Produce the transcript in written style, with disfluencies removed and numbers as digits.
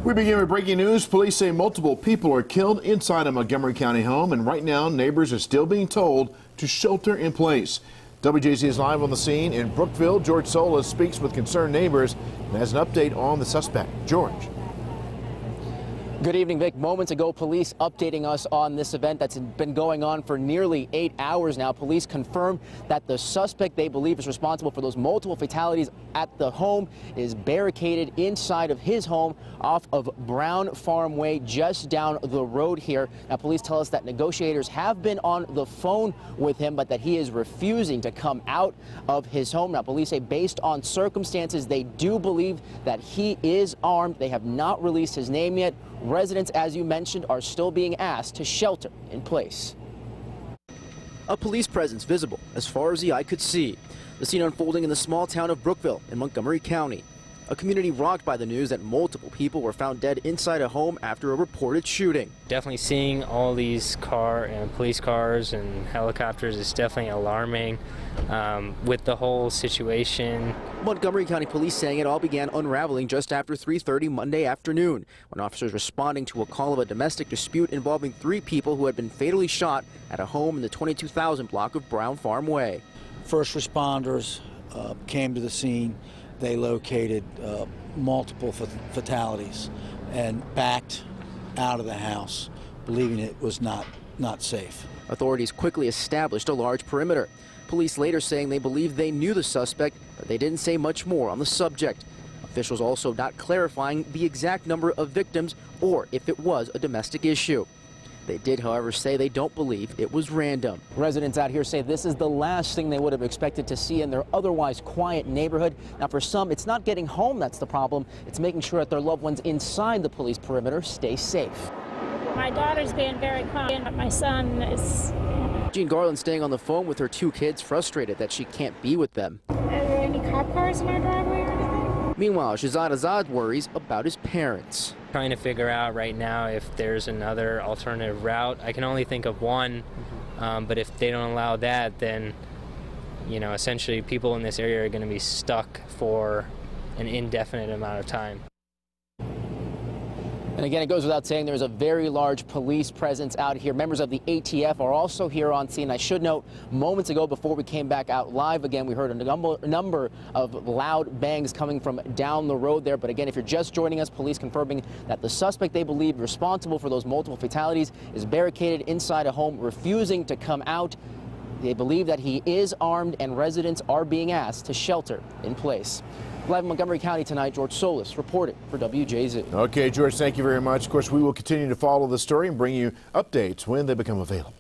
We begin with breaking news. Police say multiple people are killed inside a Montgomery County home, and right now neighbors are still being told to shelter in place. WJZ is live on the scene in Brookville. George Solis speaks with concerned neighbors and has an update on the suspect. George. Good evening, Vic. Moments ago, police updating us on this event that's been going on for nearly 8 hours now. Police confirmed that the suspect they believe is responsible for those multiple fatalities at the home is barricaded inside of his home off of Brown Farm Way, just down the road here. Now, police tell us that negotiators have been on the phone with him, but that he is refusing to come out of his home. Now, police say based on circumstances, they do believe that he is armed. They have not released his name yet. Residents, as you mentioned, are still being asked to shelter in place. A police presence visible as far as the eye could see. The scene unfolding in the small town of Brookville in Montgomery County. A community rocked by the news that multiple people were found dead inside a home after a reported shooting. Definitely seeing all these police cars and helicopters is definitely alarming with the whole situation. Montgomery County Police saying it all began unraveling just after 3:30 Monday afternoon, when officers responding to a call of a domestic dispute involving 3 people who had been fatally shot at a home in the 22,000 block of Brown Farm Way. First responders came to the scene. They located multiple fatalities and backed out of the house, believing it was not safe. Authorities quickly established a large perimeter. Police later saying they believe they knew the suspect, but they didn't say much more on the subject. Officials also not clarifying the exact number of victims or if it was a domestic issue. They did, however, say they don't believe it was random. Residents out here say this is the last thing they would have expected to see in their otherwise quiet neighborhood. Now, for some, it's not getting home that's the problem. It's making sure that their loved ones inside the police perimeter stay safe. My daughter's being very quiet, but my son is... Jean Garland staying on the phone with her 2 kids, frustrated that she can't be with them. Are there any cop cars in our driveway or anything? Meanwhile, Shahzad Azad worries about his parents. Trying to figure out right now if there's another alternative route. I can only think of one, but if they don't allow that, then, you know, essentially people in this area are going to be stuck for an indefinite amount of time. And again, it goes without saying there's a very large police presence out here. Members of the ATF are also here on scene. I should note, moments ago, before we came back out live again, we heard a number of loud bangs coming from down the road there. But again, if you're just joining us, police confirming that the suspect they believe responsible for those multiple fatalities is barricaded inside a home, refusing to come out. They believe that he is armed, and residents are being asked to shelter in place. Live in Montgomery County tonight, George Solis reporting for WJZ. Okay, George, thank you very much. Of course, we will continue to follow the story and bring you updates when they become available.